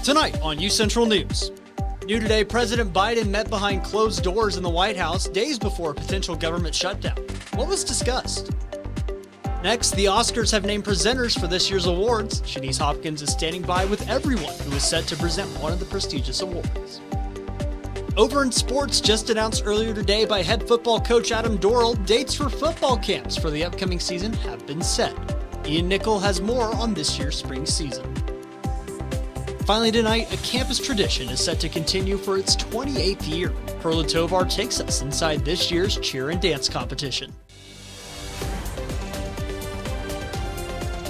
Tonight on UCentral News. New today, President Biden met behind closed doors in the White House days before a potential government shutdown. What was discussed? Next, the Oscars have named presenters for this year's awards. Shanice Hopkins is standing by with everyone who is set to present one of the prestigious awards. Over in sports, just announced earlier today by head football coach Adam Dorrell, dates for football camps for the upcoming season have been set. Ian Nickel has more on this year's spring season. Finally tonight, a campus tradition is set to continue for its 28th year. Perla Tovar takes us inside this year's cheer and dance competition.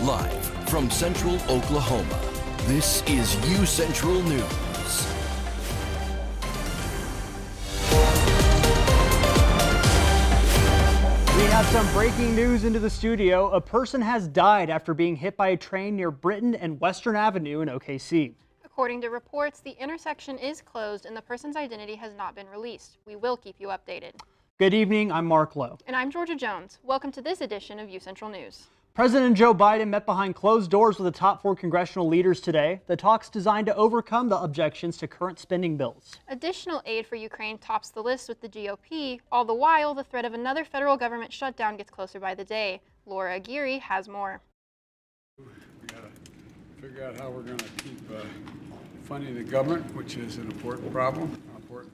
Live from Central Oklahoma, this is UCentral News. We have some breaking news into the studio. A person has died after being hit by a train near Britton and Western Avenue in OKC. According to reports, the intersection is closed and the person's identity has not been released. We will keep you updated. Good evening, I'm Mark Lowe. And I'm Georgia Jones. Welcome to this edition of UCentral News. President Joe Biden met behind closed doors with the top 4 congressional leaders today. The talks designed to overcome the objections to current spending bills. Additional aid for Ukraine tops the list with the GOP. All the while, the threat of another federal government shutdown gets closer by the day. Laura Aguirre has more. We got to figure out how we're going to keep funding the government, which is an important problem.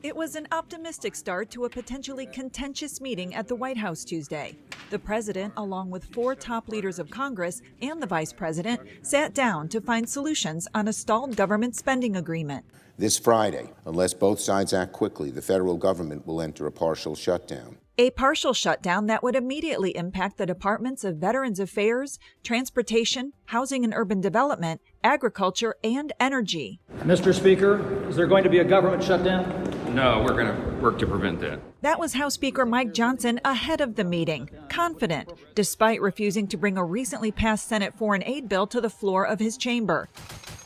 It was an optimistic start to a potentially contentious meeting at the White House Tuesday. The president, along with 4 top leaders of Congress and the vice president, sat down to find solutions on a stalled government spending agreement. This Friday, unless both sides act quickly, the federal government will enter a partial shutdown. A partial shutdown that would immediately impact the departments of Veterans Affairs, Transportation, Housing and Urban Development, Agriculture, and Energy. Mr. Speaker, is there going to be a government shutdown? No, we're going to work to prevent that. That was House Speaker Mike Johnson ahead of the meeting, confident, despite refusing to bring a recently passed Senate foreign aid bill to the floor of his chamber.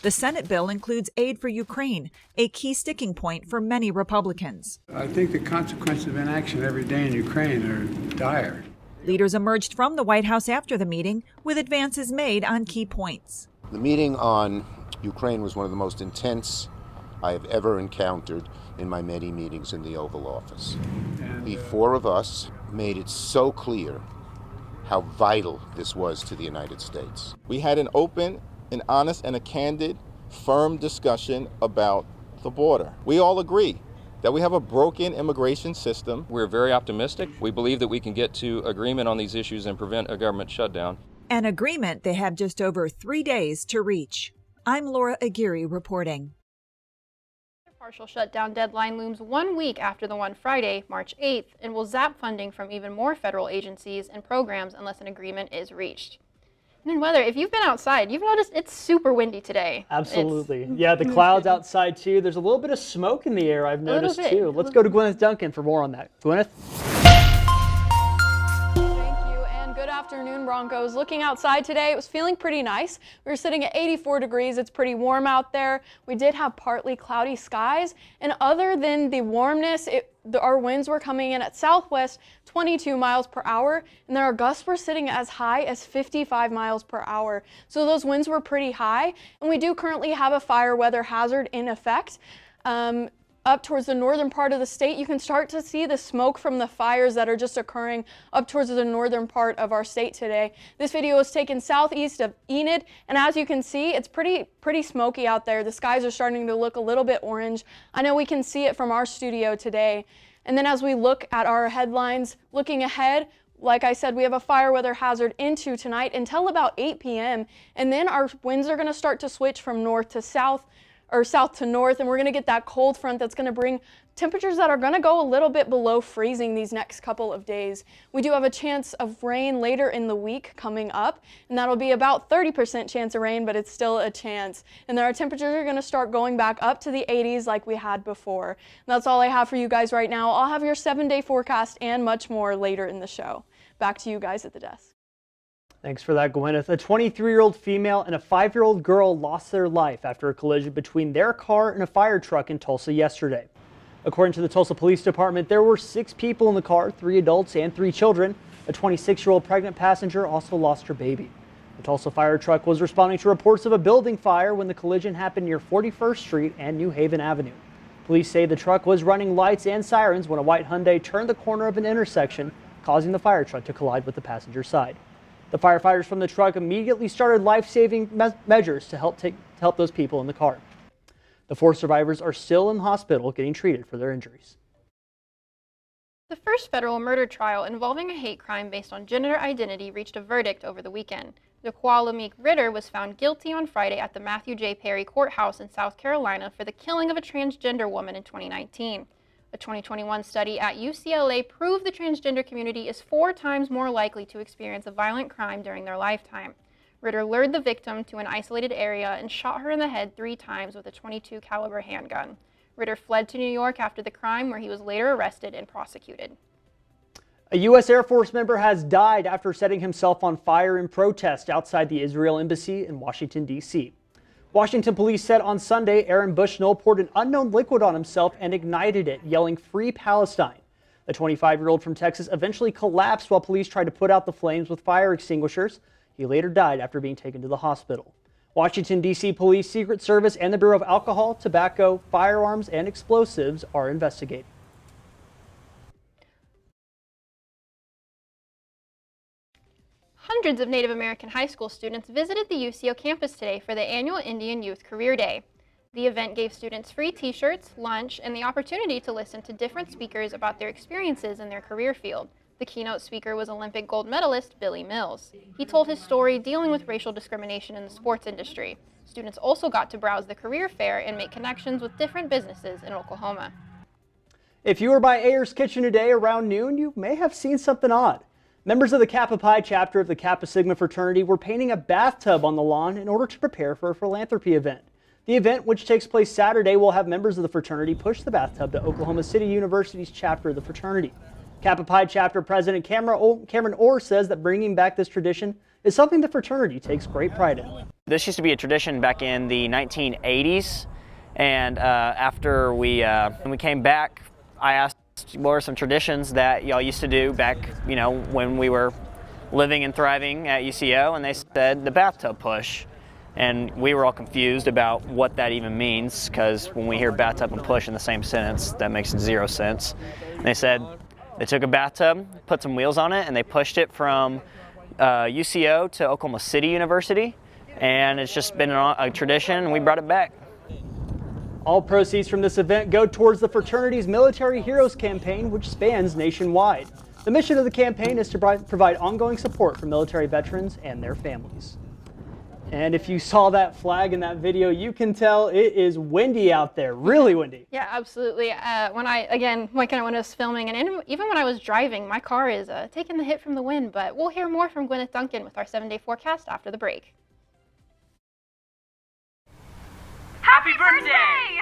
The Senate bill includes aid for Ukraine, a key sticking point for many Republicans. I think the consequences of inaction every day in Ukraine are dire. Leaders emerged from the White House after the meeting with advances made on key points. The meeting on Ukraine was one of the most intense I have ever encountered in my many meetings in the Oval Office. The 4 of us made it so clear how vital this was to the United States. We had an open, an honest, and a candid, firm discussion about the border. We all agree that we have a broken immigration system. We're very optimistic. We believe that we can get to agreement on these issues and prevent a government shutdown. An agreement they have just over 3 days to reach. I'm Laura Aguirre reporting. The partial shutdown deadline looms 1 week after the one Friday, March 8th, and will zap funding from even more federal agencies and programs unless an agreement is reached. And then weather, if you've been outside, you've noticed it's super windy today. Absolutely. Yeah, the clouds outside too. There's a little bit of smoke in the air I've noticed too. Let's go to Gwyneth Duncan for more on that. Gwyneth? Good afternoon, Broncos. Looking outside today, it was feeling pretty nice. We were sitting at 84 degrees. It's pretty warm out there. We did have partly cloudy skies, and other than the warmness, our winds were coming in at southwest 22 miles per hour, and our gusts were sitting as high as 55 miles per hour. So those winds were pretty high, and we do currently have a fire weather hazard in effect. Up towards the northern part of the state, you can start to see the smoke from the fires that are just occurring up towards the northern part of our state today. This video was taken southeast of Enid, and as you can see, it's pretty smoky out there. The skies are starting to look a little bit orange. I know we can see it from our studio today. And then as we look at our headlines, looking ahead, like I said, we have a fire weather hazard into tonight until about 8 p.m. And then our winds are going to start to switch from north to south, or south to north, and we're going to get that cold front that's going to bring temperatures that are going to go a little bit below freezing these next couple of days. We do have a chance of rain later in the week coming up, and that'll be about 30% chance of rain, but it's still a chance. And then our temperatures are going to start going back up to the 80s like we had before. And that's all I have for you guys right now. I'll have your 7-day forecast and much more later in the show. Back to you guys at the desk. Thanks for that, Gwyneth. A 23-year-old female and a 5-year-old girl lost their life after a collision between their car and a fire truck in Tulsa yesterday. According to the Tulsa Police Department, there were 6 people in the car, 3 adults and 3 children. A 26-year-old pregnant passenger also lost her baby. The Tulsa fire truck was responding to reports of a building fire when the collision happened near 41st Street and New Haven Avenue. Police say the truck was running lights and sirens when a white Hyundai turned the corner of an intersection, causing the fire truck to collide with the passenger side. The firefighters from the truck immediately started life-saving measures to help those people in the car. The 4 survivors are still in the hospital getting treated for their injuries. The first federal murder trial involving a hate crime based on gender identity reached a verdict over the weekend. Jaqualamik Ritter was found guilty on Friday at the Matthew J. Perry Courthouse in South Carolina for the killing of a transgender woman in 2019. A 2021 study at UCLA proved the transgender community is 4 times more likely to experience a violent crime during their lifetime. Ritter lured the victim to an isolated area and shot her in the head 3 times with a .22 caliber handgun. Ritter fled to New York after the crime, where he was later arrested and prosecuted. A U.S. Air Force member has died after setting himself on fire in protest outside the Israel embassy in Washington, D.C. Washington police said on Sunday Aaron Bushnell poured an unknown liquid on himself and ignited it, yelling "Free Palestine." The 25-year-old from Texas eventually collapsed while police tried to put out the flames with fire extinguishers. He later died after being taken to the hospital. Washington, D.C. Police, Secret Service, and the Bureau of Alcohol, Tobacco, Firearms, and Explosives are investigating. Hundreds of Native American high school students visited the UCO campus today for the annual Indian Youth Career Day. The event gave students free t-shirts, lunch, and the opportunity to listen to different speakers about their experiences in their career field. The keynote speaker was Olympic gold medalist Billy Mills. He told his story dealing with racial discrimination in the sports industry. Students also got to browse the career fair and make connections with different businesses in Oklahoma. If you were by Ayers Kitchen today around noon, you may have seen something odd. Members of the Kappa Pi chapter of the Kappa Sigma fraternity were painting a bathtub on the lawn in order to prepare for a philanthropy event. The event, which takes place Saturday, will have members of the fraternity push the bathtub to Oklahoma City University's chapter of the fraternity. Kappa Pi chapter president Cameron Orr says that bringing back this tradition is something the fraternity takes great pride in. This used to be a tradition back in the 1980s, and after we came back, I asked what are some traditions that y'all used to do back, when we were living and thriving at UCO, and they said the bathtub push. And we were all confused about what that even means, because when we hear bathtub and push in the same sentence, that makes 0 sense. And they said they took a bathtub, put some wheels on it, and they pushed it from UCO to Oklahoma City University, and it's just been a tradition, and we brought it back. All proceeds from this event go towards the fraternity's Military Heroes campaign, which spans nationwide. The mission of the campaign is to provide ongoing support for military veterans and their families. And if you saw that flag in that video, you can tell it is windy out there, really windy. Yeah, absolutely. When I was filming and even when I was driving, my car is taking the hit from the wind, but we'll hear more from Gwyneth Duncan with our 7-day forecast after the break. Happy birthday!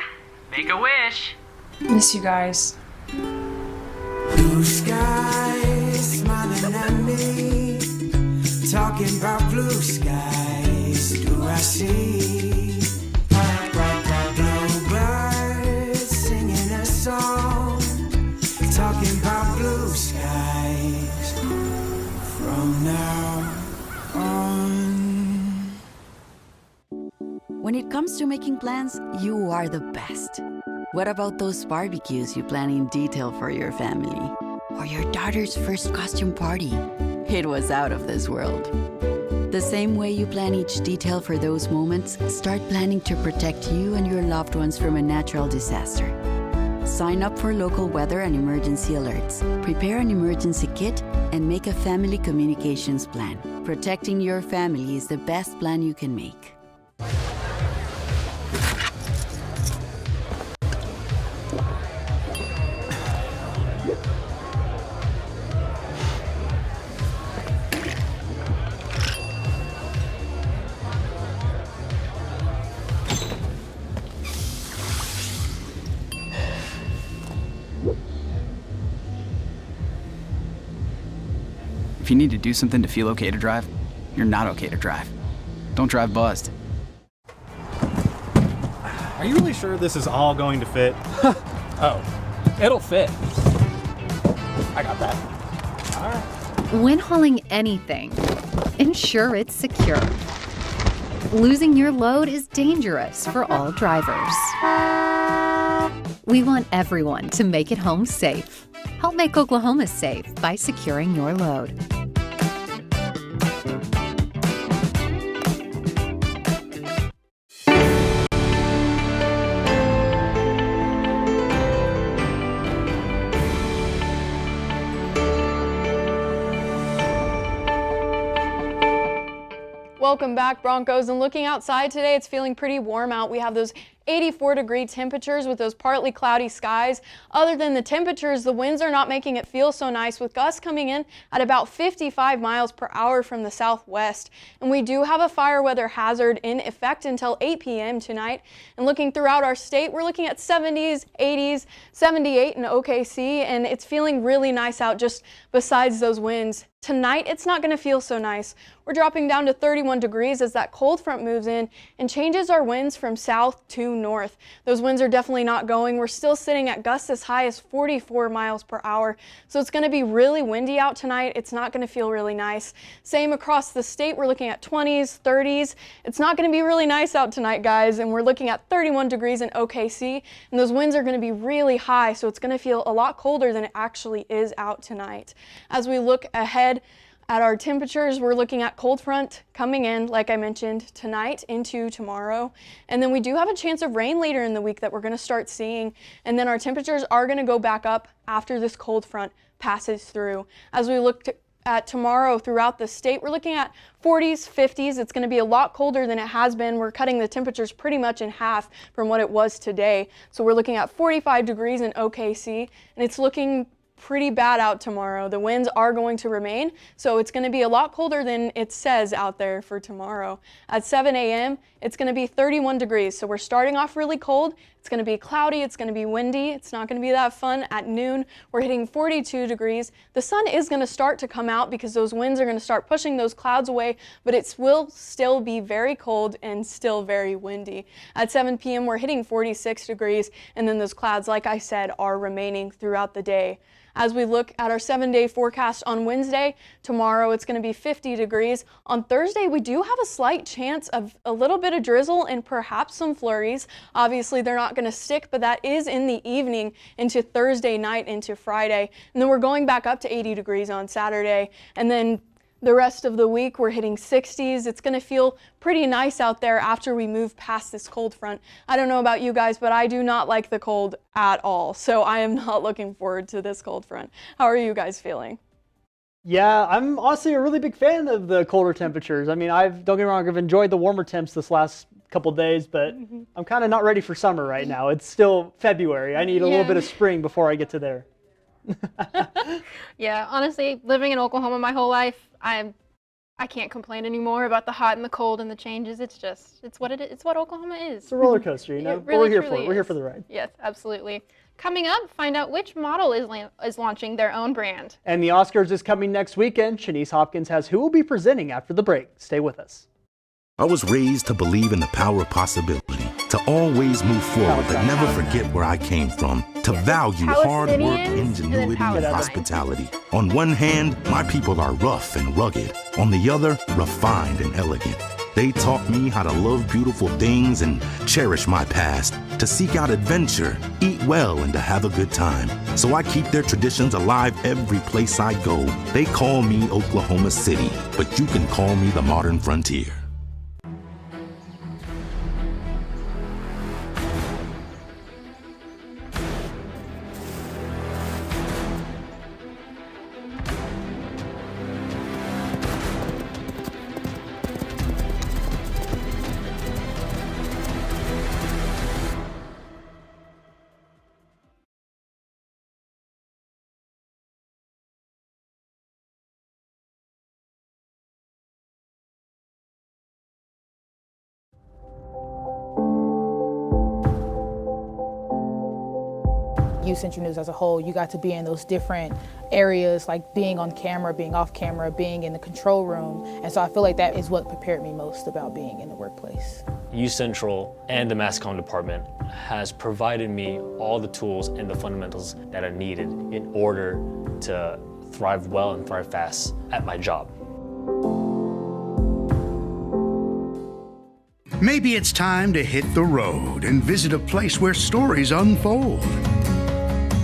Make a wish. Miss you guys. Blue skies smiling at me, talking about blue skies. Do I see bluebirds singing a song, talking about blue skies from now on? When it comes to making plans, you are the best. What about those barbecues you plan in detail for your family? Or your daughter's first costume party? It was out of this world. The same way you plan each detail for those moments, start planning to protect you and your loved ones from a natural disaster. Sign up for local weather and emergency alerts. Prepare an emergency kit and make a family communications plan. Protecting your family is the best plan you can make. If you need to do something to feel okay to drive, you're not okay to drive. Don't drive buzzed. Are you really sure this is all going to fit? Oh, it'll fit. I got that. All right. When hauling anything, ensure it's secure. Losing your load is dangerous for all drivers. We want everyone to make it home safe. Help make Oklahoma safe by securing your load. Welcome back, Broncos. And looking outside today, it's feeling pretty warm out. We have those 84-degree temperatures with those partly cloudy skies. Other than the temperatures, the winds are not making it feel so nice, with gusts coming in at about 55 miles per hour from the southwest. And we do have a fire weather hazard in effect until 8 p.m. tonight. And looking throughout our state, we're looking at 70s, 80s, 78 in OKC, and it's feeling really nice out just besides those winds. Tonight, it's not going to feel so nice. We're dropping down to 31 degrees as that cold front moves in and changes our winds from south to north. Those winds are definitely not going. We're still sitting at gusts as high as 44 miles per hour. So it's going to be really windy out tonight. It's not going to feel really nice. Same across the state. We're looking at 20s, 30s. It's not going to be really nice out tonight, guys. And we're looking at 31 degrees in OKC. And those winds are going to be really high. So it's going to feel a lot colder than it actually is out tonight. As we look ahead at our temperatures, we're looking at cold front coming in, like I mentioned, tonight into tomorrow. And then we do have a chance of rain later in the week that we're going to start seeing. And then our temperatures are going to go back up after this cold front passes through. As we look at tomorrow throughout the state, we're looking at 40s, 50s. It's going to be a lot colder than it has been. We're cutting the temperatures pretty much in half from what it was today. So we're looking at 45 degrees in OKC, and it's looking pretty bad out tomorrow. The winds are going to remain, so it's going to be a lot colder than it says out there for tomorrow. At 7 a.m., it's going to be 31 degrees, so we're starting off really cold. It's going to be cloudy, it's going to be windy, it's not going to be that fun. At noon, we're hitting 42 degrees. The sun is going to start to come out because those winds are going to start pushing those clouds away, but it will still be very cold and still very windy. At 7 p.m., we're hitting 46 degrees, and then those clouds, like I said, are remaining throughout the day. As we look at our 7-day forecast on Wednesday, tomorrow it's going to be 50 degrees. On Thursday, we do have a slight chance of a little bit of drizzle and perhaps some flurries. Obviously, they're not going to stick, but that is in the evening into Thursday night into Friday. And then we're going back up to 80 degrees on Saturday. And then the rest of the week, we're hitting 60s. It's going to feel pretty nice out there after we move past this cold front. I don't know about you guys, but I do not like the cold at all. So I am not looking forward to this cold front. How are you guys feeling? Yeah, I'm honestly a really big fan of the colder temperatures. I mean, don't get me wrong, I've enjoyed the warmer temps this last couple days, but I'm kind of not ready for summer right now. It's still February. I need a little bit of spring before I get to there. Yeah, honestly, living in Oklahoma my whole life, I can't complain anymore about the hot and the cold and the changes. It's what it is. It's what Oklahoma is. It's a roller coaster, you know. Really, we're here for it. is. We're here for the ride. Yes, absolutely. Coming up, find out which model is launching their own brand. And the Oscars is coming next weekend. Shanice Hopkins has who will be presenting after the break. Stay with us. I was raised to believe in the power of possibility, to always move forward, but never forget where I came from, to value hard work, ingenuity, and hospitality. On one hand, my people are rough and rugged. On the other, refined and elegant. They taught me how to love beautiful things and cherish my past, to seek out adventure, eat well, and to have a good time. So I keep their traditions alive every place I go. They call me Oklahoma City, but you can call me the modern frontier. UCentral News as a whole, you got to be in those different areas, like being on camera, being off camera, being in the control room. And so I feel like that is what prepared me most about being in the workplace. UCentral and the mass comm department has provided me all the tools and the fundamentals that are needed in order to thrive well and thrive fast at my job. Maybe it's time to hit the road and visit a place where stories unfold.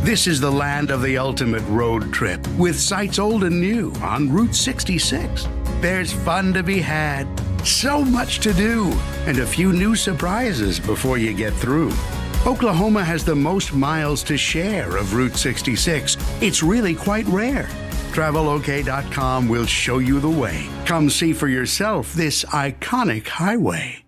This is the land of the ultimate road trip, with sights old and new on Route 66. There's fun to be had, so much to do, and a few new surprises before you get through. Oklahoma has the most miles to share of Route 66. It's really quite rare. TravelOK.com will show you the way. Come see for yourself this iconic highway.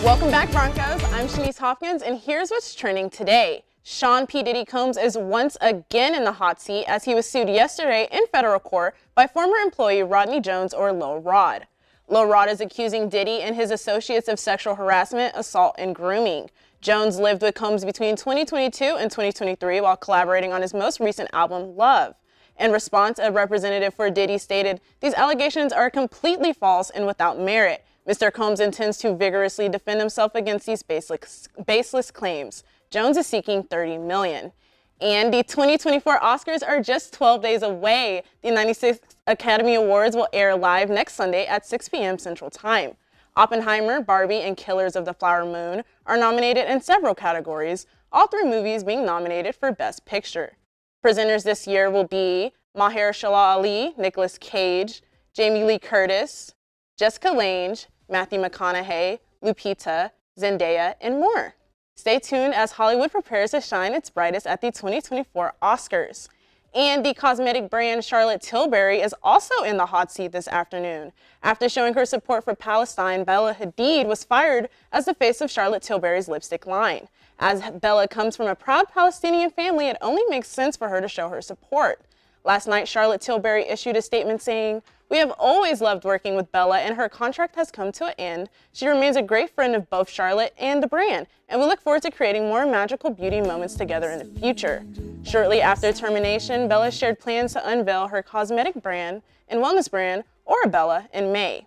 Welcome back, Broncos. I'm Shanice Hopkins, and here's what's trending today. Sean P. Diddy Combs is once again in the hot seat as he was sued yesterday in federal court by former employee Rodney Jones, or Lil Rod. Lil Rod is accusing Diddy and his associates of sexual harassment, assault, and grooming. Jones lived with Combs between 2022 and 2023 while collaborating on his most recent album, Love. In response, a representative for Diddy stated, "These allegations are completely false and without merit. Mr. Combs intends to vigorously defend himself against these baseless claims." Jones is seeking $30 million. And the 2024 Oscars are just 12 days away. The 96th Academy Awards will air live next Sunday at 6 p.m. Central Time. Oppenheimer, Barbie, and Killers of the Flower Moon are nominated in several categories, all three movies being nominated for Best Picture. Presenters this year will be Mahershala Ali, Nicolas Cage, Jamie Lee Curtis, Jessica Lange, Matthew McConaughey, Lupita, Zendaya, and more. Stay tuned as Hollywood prepares to shine its brightest at the 2024 Oscars. And the cosmetic brand Charlotte Tilbury is also in the hot seat this afternoon. After showing her support for Palestine, Bella Hadid was fired as the face of Charlotte Tilbury's lipstick line. As Bella comes from a proud Palestinian family, it only makes sense for her to show her support. Last night, Charlotte Tilbury issued a statement saying, "We have always loved working with Bella, and her contract has come to an end. She remains a great friend of both Charlotte and the brand, and we look forward to creating more magical beauty moments together in the future." Shortly after termination, Bella shared plans to unveil her cosmetic brand and wellness brand, Orabella, in May.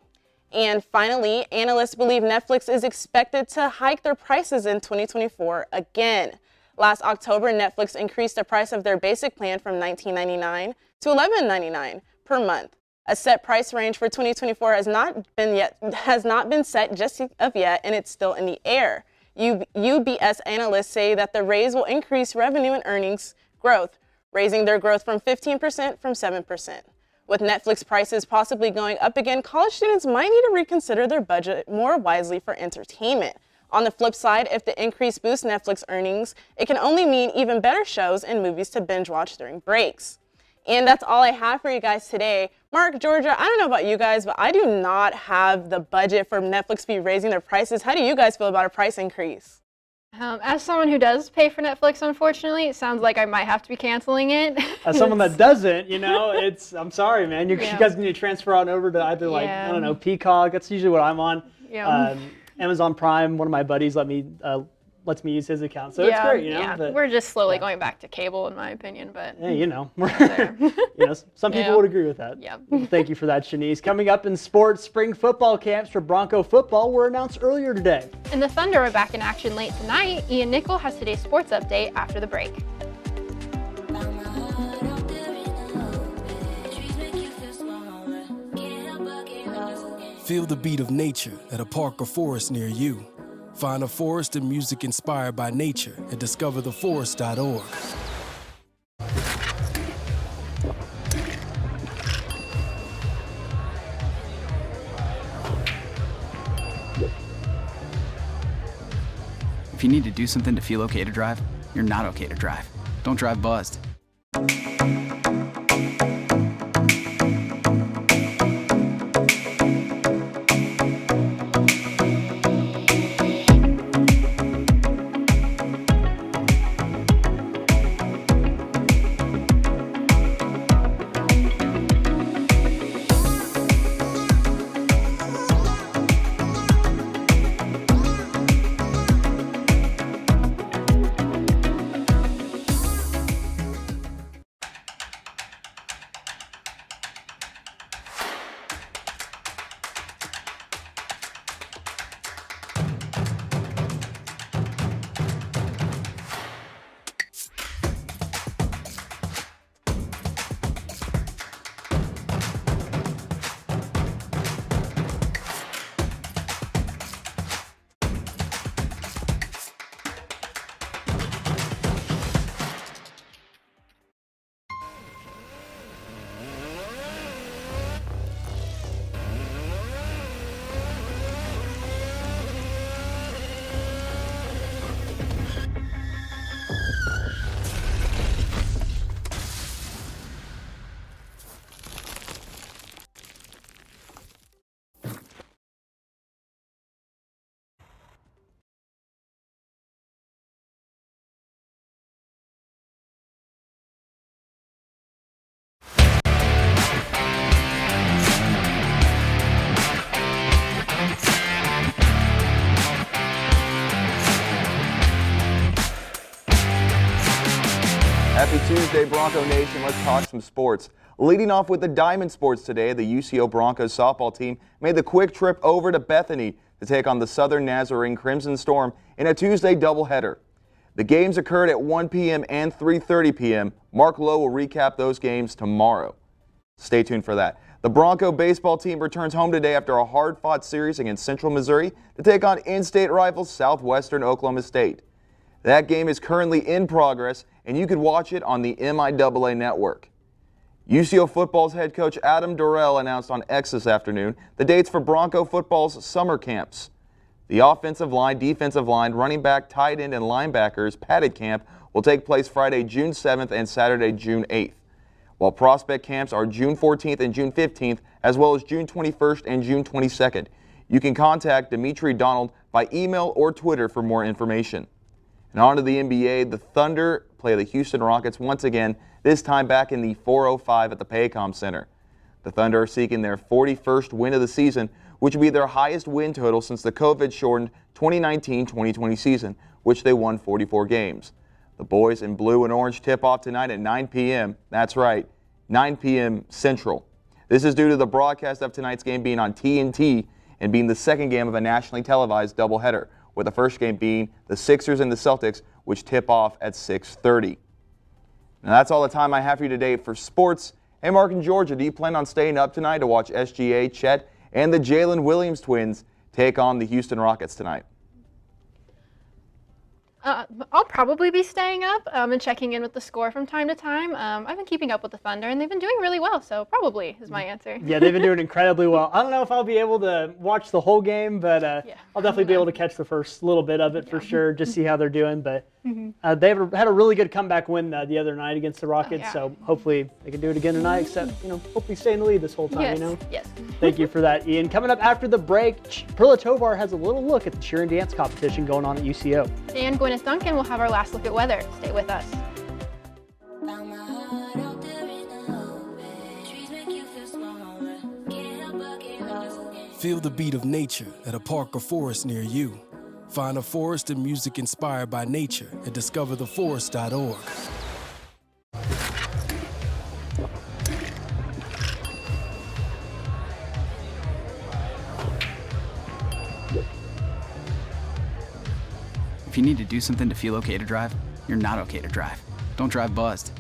And finally, analysts believe Netflix is expected to hike their prices in 2024 again. Last October, Netflix increased the price of their basic plan from $19.99 to $11.99 per month. A set price range for 2024 has not been set just of yet, and it's still in the air. UBS analysts say that the raise will increase revenue and earnings growth, raising their growth from 15% from 7%. With Netflix prices possibly going up again, college students might need to reconsider their budget more wisely for entertainment. On the flip side, if the increase boosts Netflix earnings, it can only mean even better shows and movies to binge watch during breaks. And that's all I have for you guys today. Mark, Georgia, I don't know about you guys, but I do not have the budget for Netflix to be raising their prices. How do you guys feel about a price increase? As someone who does pay for Netflix, unfortunately, it sounds like I might have to be canceling it. As someone that doesn't, I'm sorry, man. You guys need to transfer on over to either I don't know, Peacock. That's usually what I'm on. Yeah. Amazon Prime, one of my buddies lets me use his account, so it's great, But we're just slowly going back to cable, in my opinion, but some people would agree with that. Yeah. Thank you for that, Shanice. Coming up in sports, spring football camps for Bronco football were announced earlier today. And the Thunder are back in action late tonight. Ian Nickel has today's sports update after the break. Feel the beat of nature at a park or forest near you. Find a forest and music inspired by nature at discovertheforest.org. If you need to do something to feel okay to drive, you're not okay to drive. Don't drive buzzed. Happy Tuesday, Bronco Nation. Let's talk some sports. Leading off with the Diamond Sports today, the UCO Broncos softball team made the quick trip over to Bethany to take on the Southern Nazarene Crimson Storm in a Tuesday doubleheader. The games occurred at 1 p.m. and 3:30 p.m. Mark Lowe will recap those games tomorrow. Stay tuned for that. The Bronco baseball team returns home today after a hard-fought series against Central Missouri to take on in-state rivals Southwestern Oklahoma State. That game is currently in progress, and you could watch it on the MIAA network. UCO football's head coach Adam Durrell announced on X this afternoon the dates for Bronco football's summer camps. The offensive line, defensive line, running back, tight end, and linebackers padded camp will take place Friday, June 7th and Saturday, June 8th, while prospect camps are June 14th and June 15th, as well as June 21st and June 22nd. You can contact Dimitri Donald by email or Twitter for more information. And on to the NBA, the Thunder play the Houston Rockets once again, this time back in the 405 at the Paycom Center. The Thunder are seeking their 41st win of the season, which would be their highest win total since the COVID-shortened 2019-2020 season, which they won 44 games. The boys in blue and orange tip off tonight at 9 p.m. That's right, 9 p.m. Central. This is due to the broadcast of tonight's game being on TNT and being the second game of a nationally televised doubleheader, with the first game being the Sixers and the Celtics, which tip off at 6:30. Now that's all the time I have for you today for sports. Hey, Mark and Georgia, do you plan on staying up tonight to watch SGA, Chet, and the Jalen Williams twins take on the Houston Rockets tonight? I'll probably be staying up and checking in with the score from time to time. I've been keeping up with the Thunder, and they've been doing really well, so probably is my answer. Yeah, they've been doing incredibly well. I don't know if I'll be able to watch the whole game, but I'll definitely be able to catch the first little bit of it for sure, just see how they're doing. But they had a really good comeback win the other night against the Rockets, so hopefully they can do it again tonight, except, hopefully stay in the lead this whole time, Yes. Thank you for that, Ian. Coming up after the break, Perla Tovar has a little look at the cheer and dance competition going on at UCO. And Gwyneth Duncan will have our last look at weather. Stay with us. Feel the beat of nature at a park or forest near you. Find a forest and music inspired by nature at discovertheforest.org. If you need to do something to feel okay to drive, you're not okay to drive. Don't drive buzzed.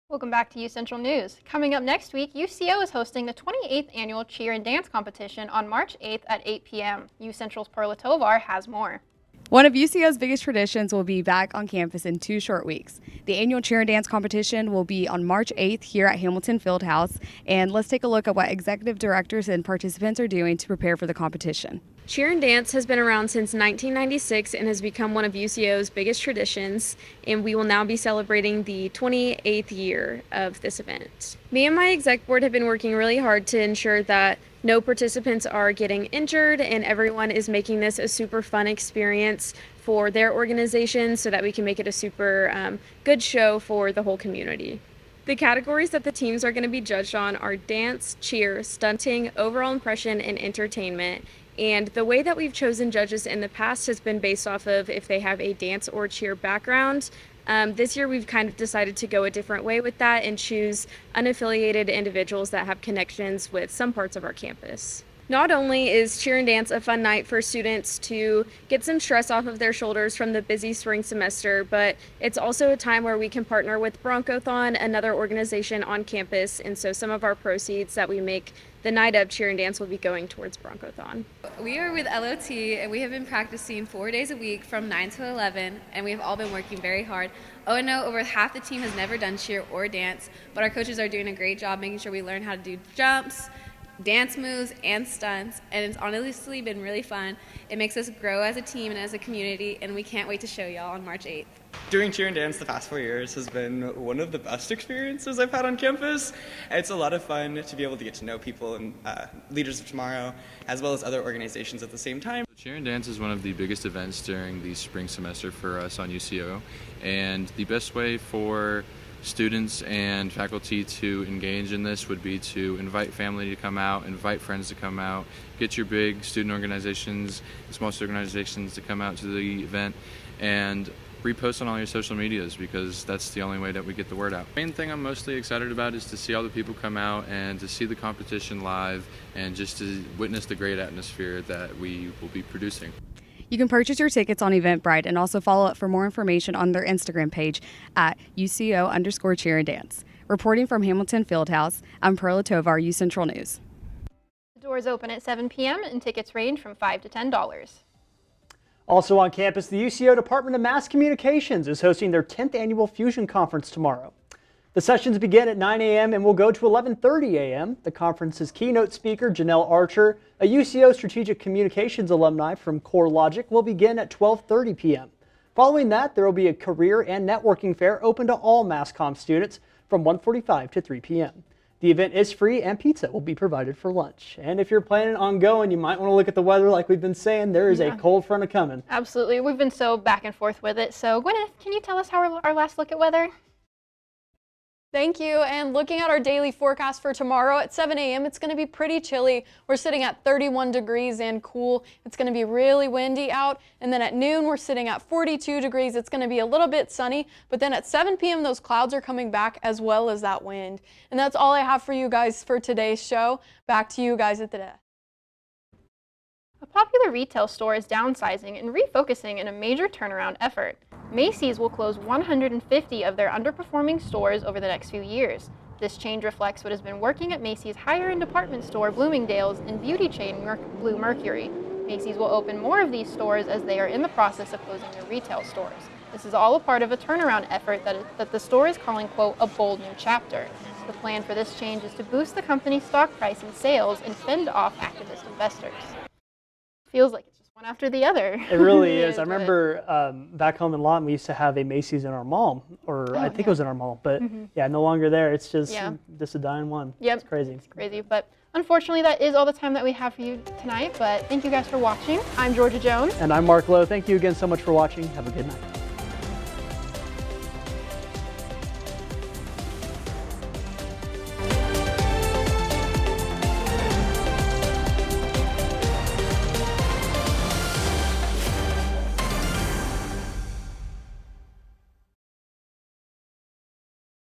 Welcome back to UCentral News. Coming up next week, UCO is hosting the 28th Annual Cheer and Dance Competition on March 8th at 8 p.m. UCentral's Perla Tovar has more. One of UCO's biggest traditions will be back on campus in 2 short weeks. The annual cheer and dance competition will be on March 8th here at Hamilton Fieldhouse, and let's take a look at what executive directors and participants are doing to prepare for the competition. Cheer and dance has been around since 1996 and has become one of UCO's biggest traditions, and we will now be celebrating the 28th year of this event. Me and my exec board have been working really hard to ensure that no participants are getting injured and everyone is making this a super fun experience for their organization so that we can make it a super good show for the whole community. The categories that the teams are going to be judged on are dance, cheer, stunting, overall impression, and entertainment. And the way that we've chosen judges in the past has been based off of if they have a dance or cheer background. This year we've kind of decided to go a different way with that and choose unaffiliated individuals that have connections with some parts of our campus. Not only is cheer and dance a fun night for students to get some stress off of their shoulders from the busy spring semester, but it's also a time where we can partner with Broncothon, another organization on campus, and so some of our proceeds that we make the night of cheer and dance will be going towards Broncothon. We are with LOT and we have been practicing 4 days a week from 9 to 11, and we have all been working very hard. Oh, and no, over half the team has never done cheer or dance, but our coaches are doing a great job making sure we learn how to do jumps, dance moves, and stunts, and it's honestly been really fun. It makes us grow as a team and as a community, and we can't wait to show y'all on March 8th. Doing cheer and dance the past 4 years has been one of the best experiences I've had on campus. It's a lot of fun to be able to get to know people and leaders of tomorrow, as well as other organizations at the same time. Cheer and dance is one of the biggest events during the spring semester for us on UCO, and the best way for students and faculty to engage in this would be to invite family to come out, invite friends to come out, get your big student organizations, small student organizations to come out to the event, and repost on all your social medias, because that's the only way that we get the word out. The main thing I'm mostly excited about is to see all the people come out and to see the competition live and just to witness the great atmosphere that we will be producing. You can purchase your tickets on Eventbrite and also follow up for more information on their Instagram page at UCO_cheer and dance. Reporting from Hamilton Fieldhouse, I'm Perla Tovar, UCentral News. The doors open at 7 p.m. and tickets range from $5 to $10. Also on campus, the UCO Department of Mass Communications is hosting their 10th annual Fusion Conference tomorrow. The sessions begin at 9 a.m. and will go to 11:30 a.m. The conference's keynote speaker, Janelle Archer, a UCO Strategic Communications alumni from CoreLogic, will begin at 12:30 p.m. Following that, there will be a career and networking fair open to all Mass Comm students from 1:45 to 3 p.m. The event is free and pizza will be provided for lunch. And if you're planning on going, you might want to look at the weather like we've been saying. There is a cold front coming. Absolutely. We've been so back and forth with it. So Gwyneth, can you tell us how our last look at weather? Thank you. And looking at our daily forecast for tomorrow at 7 a.m., it's going to be pretty chilly. We're sitting at 31 degrees and cool. It's going to be really windy out. And then at noon, we're sitting at 42 degrees. It's going to be a little bit sunny. But then at 7 p.m., those clouds are coming back as well as that wind. And that's all I have for you guys for today's show. Back to you guys at the desk. A popular retail store is downsizing and refocusing in a major turnaround effort. Macy's will close 150 of their underperforming stores over the next few years. This change reflects what has been working at Macy's higher-end department store Bloomingdale's and beauty chain Blue Mercury. Macy's will open more of these stores as they are in the process of closing their retail stores. This is all a part of a turnaround effort that the store is calling, quote, a bold new chapter. The plan for this change is to boost the company's stock price and sales and fend off activist investors. Feels like it's just one after the other. It really is. I remember back home in Lawton, we used to have a Macy's in our mall, or I think it was in our mall, but yeah, no longer there. It's just a dying one. Yep. It's crazy. It's crazy, but unfortunately that is all the time that we have for you tonight, but thank you guys for watching. I'm Georgia Jones. And I'm Mark Lowe. Thank you again so much for watching. Have a good night.